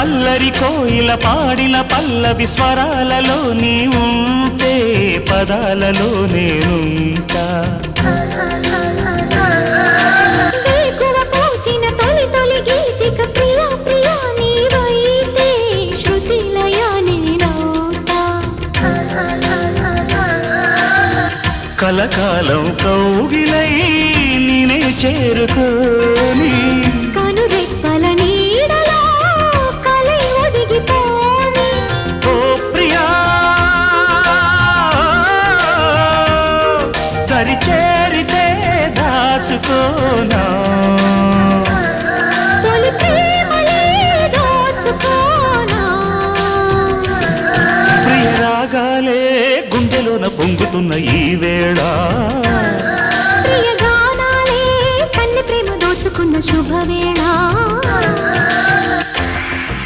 అల్లరి కోయిల పాడిన పల్లవి స్వరాలలో నీ ఉంటే పదాలలో నేనుంటా కలకాలం కౌగిలై నేనే చేరుకోని కనురెప్పల నీడలో కలై ఒదిగిపోని ఓ ప్రియా దరి చేరితే దాచుకోనా తొలి ప్రేమలే దోచుకోనా ప్రియ రాగాలే గుండెలోన పొంగుతున్న ఈ వేళ ప్రియ గానాలే కన్నె ప్రేమ దోచుకున్న శుభవేళ